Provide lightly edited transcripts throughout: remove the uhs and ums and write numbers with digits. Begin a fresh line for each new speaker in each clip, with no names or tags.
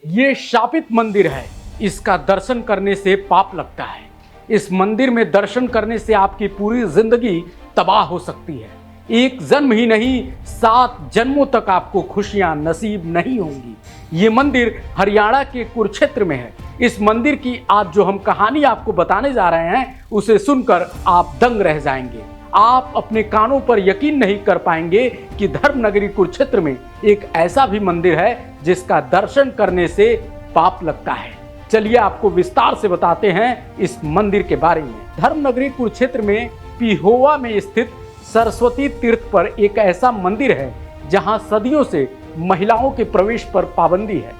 ये शापित मंदिर है, इसका दर्शन करने से पाप लगता है। इस मंदिर में दर्शन करने से आपकी पूरी जिंदगी तबाह हो सकती है। एक जन्म ही नहीं, 7 जन्मों तक आपको खुशियां नसीब नहीं होंगी। ये मंदिर हरियाणा के कुरुक्षेत्र में है। इस मंदिर की आज जो हम कहानी आपको बताने जा रहे हैं, उसे सुनकर आप दंग रह जाएंगे। आप अपने कानों पर यकीन नहीं कर पाएंगे कि धर्म नगरी कुरुक्षेत्र में एक ऐसा भी मंदिर है जिसका दर्शन करने से पाप लगता है। चलिए आपको विस्तार से बताते हैं इस मंदिर के बारे में। धर्म नगरी कुरुक्षेत्र में पिहोवा में स्थित सरस्वती तीर्थ पर एक ऐसा मंदिर है जहां सदियों से महिलाओं के प्रवेश पर पाबंदी है।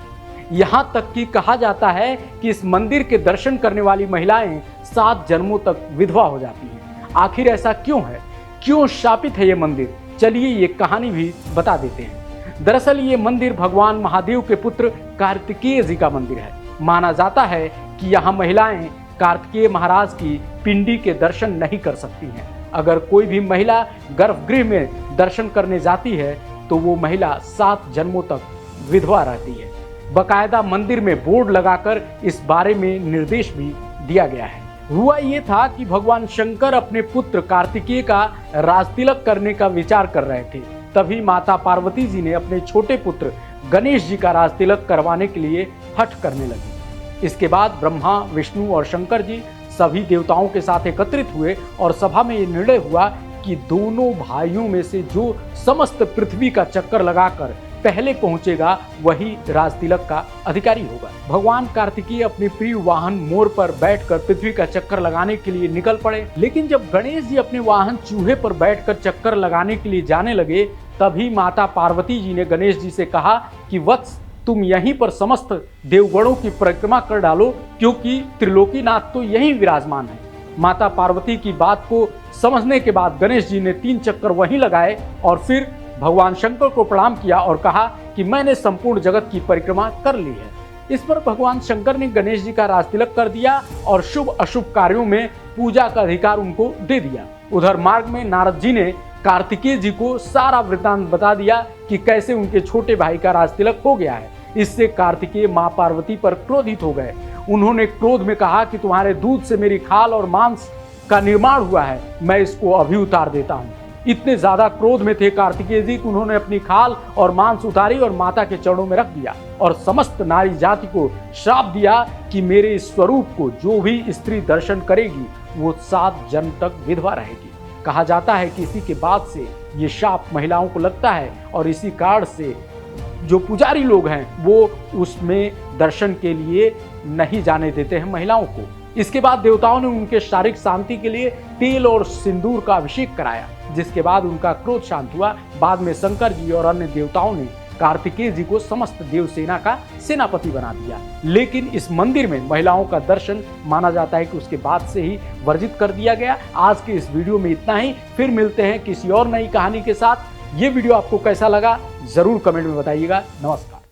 यहां तक कि कहा जाता है कि इस मंदिर के दर्शन करने वाली महिलाएं 7 जन्मों तक विधवा हो जाती हैं। आखिर ऐसा क्यों है, क्यों शापित है ये मंदिर? चलिए ये कहानी भी बता देते हैं। दरअसल ये मंदिर भगवान महादेव के पुत्र कार्तिकेय जी का मंदिर है। माना जाता है कि यहाँ महिलाएं कार्तिकेय महाराज की पिंडी के दर्शन नहीं कर सकती हैं। अगर कोई भी महिला गर्भगृह में दर्शन करने जाती है तो वो महिला 7 जन्मों तक विधवा रहती है। बकायदा मंदिर में बोर्ड लगाकर इस बारे में निर्देश भी दिया गया है। हुआ ये था कि भगवान शंकर अपने पुत्र कार्तिकेय का राजतिलक करने का विचार कर रहे थे। तभी माता पार्वती जी ने अपने छोटे पुत्र गणेश जी का राजतिलक करवाने के लिए हठ करने लगी। इसके बाद ब्रह्मा, विष्णु और शंकर जी सभी देवताओं के साथ एकत्रित हुए और सभा में ये निर्णय हुआ कि दोनों भाइयों में से जो समस्त पृथ्वी का चक्कर लगाकर पहले पहुंचेगा वही राजतिलक का अधिकारी होगा। भगवान कार्तिकेय अपने प्रिय वाहन मोर पर बैठकर पृथ्वी का चक्कर लगाने के लिए निकल पड़े। लेकिन जब गणेश जी अपने वाहन चूहे पर बैठकर चक्कर लगाने के लिए जाने लगे, तभी माता पार्वती जी ने गणेश जी से कहा कि वत्स, तुम यहीं पर समस्त देवगणों की परिक्रमा कर डालो, क्योंकि त्रिलोकीनाथ तो यहीं विराजमान है। माता पार्वती की बात को समझने के बाद गणेश जी ने 3 चक्कर वहीं लगाए और फिर भगवान शंकर को प्रणाम किया और कहा कि मैंने संपूर्ण जगत की परिक्रमा कर ली है। इस पर भगवान शंकर ने गणेश जी का राजतिलक कर दिया और शुभ अशुभ कार्यों में पूजा का अधिकार उनको दे दिया। उधर मार्ग में नारद जी ने कार्तिकेय जी को सारा वृत्तांत बता दिया कि कैसे उनके छोटे भाई का राजतिलक हो गया है। इससे कार्तिकेय मां पार्वती पर क्रोधित हो गए। उन्होंने क्रोध में कहा कि तुम्हारे दूध से मेरी खाल और मांस का निर्माण हुआ है, मैं इसको अभी उतार देता हूँ। इतने ज्यादा क्रोध में थे कार्तिकेय जी कि उन्होंने अपनी खाल और मांस उतारी और माता के चरणों में रख दिया और समस्त नारी जाति को श्राप दिया कि मेरे इस स्वरूप को जो भी स्त्री दर्शन करेगी वो 7 जन्म तक विधवा रहेगी। कहा जाता है कि इसी के बाद से ये शाप महिलाओं को लगता है और इसी कारण से जो पुजारी लोग हैं वो उसमें दर्शन के लिए नहीं जाने देते हैं महिलाओं को। इसके बाद देवताओं ने उनके शारीरिक शांति के लिए तेल और सिंदूर का अभिषेक कराया, जिसके बाद उनका क्रोध शांत हुआ। बाद में शंकर जी और अन्य देवताओं ने कार्तिकेय जी को समस्त देव सेना का सेनापति बना दिया। लेकिन इस मंदिर में महिलाओं का दर्शन माना जाता है कि उसके बाद से ही वर्जित कर दिया गया। आज के इस वीडियो में इतना ही, फिर मिलते हैं किसी और नई कहानी के साथ। ये वीडियो आपको कैसा लगा जरूर कमेंट में बताइएगा। नमस्कार।